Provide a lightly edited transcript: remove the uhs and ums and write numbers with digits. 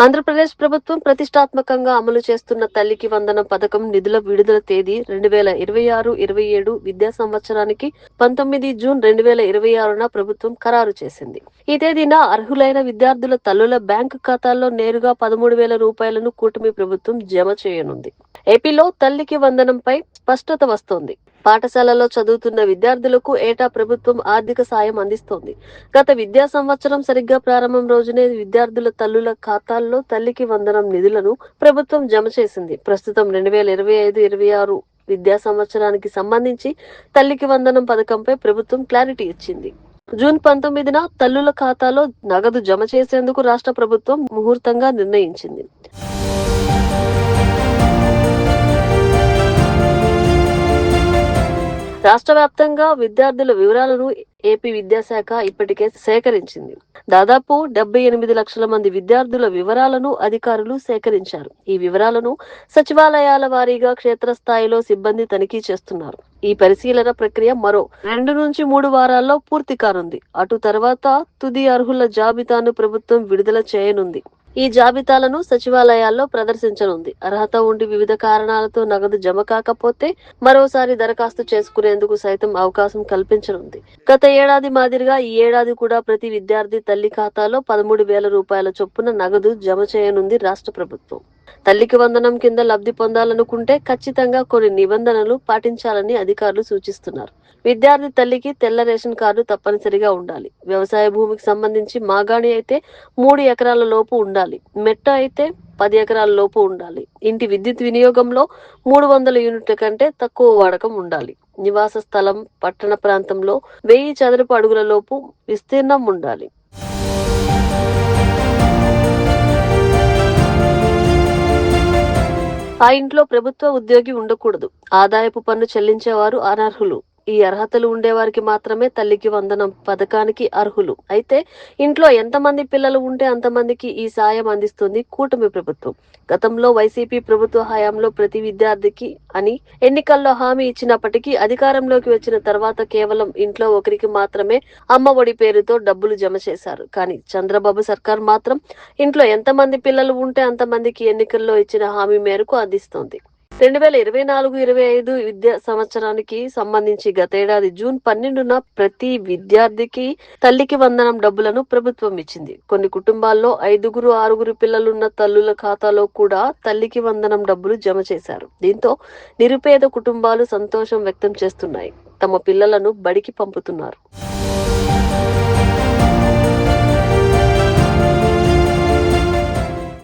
ఆంధ్రప్రదేశ్ ప్రభుత్వం ప్రతిష్టాత్మకంగా అమలు చేస్తున్న తల్లికి వందనం పథకం నిధుల విడుదల తేదీ 2026-27 విద్యా సంవత్సరానికి 19 జూన్ 2026న ప్రభుత్వం ఖరారు చేసింది. ఈ తేదీన అర్హులైన విద్యార్థుల తల్లుల బ్యాంకు ఖాతాల్లో నేరుగా 13,000 రూపాయలను కూటమి ప్రభుత్వం జమ చేయనుంది. ఏపీలో తల్లికి వందనంపై స్పష్టత వస్తోంది. పాఠశాలలో చదువుతున్న విద్యార్థులకు ఏటా ప్రభుత్వం ఆర్థిక సాయం అందిస్తోంది. గత విద్యా సంవత్సరం సరిగ్గా ప్రారంభం రోజునే విద్యార్థుల తల్లుల ఖాతాల్లో తల్లికి వందనం నిధులను ప్రభుత్వం జమ చేసింది. ప్రస్తుతం 2025-26 విద్యా సంవత్సరానికి సంబంధించి తల్లికి వందనం పథకంపై ప్రభుత్వం క్లారిటీ ఇచ్చింది. జూన్ 19న తల్లుల ఖాతాలో నగదు జమ చేసేందుకు రాష్ట్ర ప్రభుత్వం ముహూర్తంగా నిర్ణయించింది. రాష్ట్ర వ్యాప్తంగా విద్యార్థుల వివరాలను ఏపీ విద్యాశాఖ ఇప్పటికే సేకరించింది. దాదాపు 78 లక్షల మంది విద్యార్థుల వివరాలను అధికారులు సేకరించారు. ఈ వివరాలను సచివాలయాల వారీగా క్షేత్రస్థాయిలో సిబ్బంది తనిఖీ చేస్తున్నారు. ఈ పరిశీలన ప్రక్రియ మరో 2 నుంచి 3 వారాల్లో పూర్తి కానుంది. అటు తర్వాత తుది అర్హుల జాబితాను ప్రభుత్వం విడుదల చేయనుంది. ఈ జాబితాలను సచివాలయాల్లో ప్రదర్శించనుంది. అర్హత ఉండి వివిధ కారణాలతో నగదు జమ కాకపోతే మరోసారి దరఖాస్తు చేసుకునేందుకు సైతం అవకాశం కల్పించనుంది. గత ఏడాది మాదిరిగా ఈ ఏడాది కూడా ప్రతి విద్యార్థి తల్లి ఖాతాలో 13,000 రూపాయల చొప్పున నగదు జమ చేయనుంది రాష్ట్ర ప్రభుత్వం. తల్లికి వందనం కింద లబ్ధి పొందాలనుకుంటే ఖచ్చితంగా కొన్ని నిబంధనలు పాటించాలని అధికారులు సూచిస్తున్నారు. విద్యార్థి తల్లికి తెల్ల రేషన్ కార్డు తప్పనిసరిగా ఉండాలి. వ్యవసాయ భూమికి సంబంధించి మాగాణి అయితే 3 ఎకరాల లోపు ఉండాలి. మెట్ట అయితే 10 ఎకరాల లోపు ఉండాలి. ఇంటి విద్యుత్ వినియోగంలో 300 యూనిట్ల కంటే తక్కువ వాడకం ఉండాలి. నివాస స్థలం పట్టణ ప్రాంతంలో 1000 చదరపు అడుగుల లోపు విస్తీర్ణం ఉండాలి. ఆ ఇంట్లో ప్రభుత్వ ఉద్యోగి ఉండకూడదు. ఆదాయపు పన్ను చెల్లించేవారు అనర్హులు. ఈ అర్హతలు ఉండేవారికి మాత్రమే తల్లికి వందనం పథకానికి అర్హులు. అయితే ఇంట్లో ఎంతమంది పిల్లలు ఉంటే అంతమందికి ఈ సాయం అందిస్తుంది కూటమి ప్రభుత్వం. గతంలో వైసీపీ ప్రభుత్వ హయాంలో ప్రతి విద్యార్థికి అని ఎన్నికల్లో హామీ ఇచ్చినప్పటికీ అధికారంలోకి వచ్చిన తర్వాత కేవలం ఇంట్లో ఒకరికి మాత్రమే అమ్మ ఒడి పేరుతో డబ్బులు జమ చేశారు. కానీ చంద్రబాబు సర్కార్ మాత్రం ఇంట్లో ఎంతమంది పిల్లలు ఉంటే అంతమందికి ఎన్నికల్లో ఇచ్చిన హామీ మేరకు అందిస్తోంది. 2024-25 విద్యా సంవత్సరానికి సంబంధించి గతేడాది జూన్ 12న ప్రతి విద్యార్థికి తల్లికి వందనం డబ్బులను ప్రభుత్వం ఇచ్చింది. కొన్ని కుటుంబాల్లో 5-6 పిల్లలున్న తల్లుల ఖాతాలో కూడా తల్లికి వందనం డబ్బులు జమ చేశారు. దీంతో నిరుపేద కుటుంబాలు సంతోషం వ్యక్తం చేస్తున్నాయి. తమ పిల్లలను బడికి పంపుతున్నారు.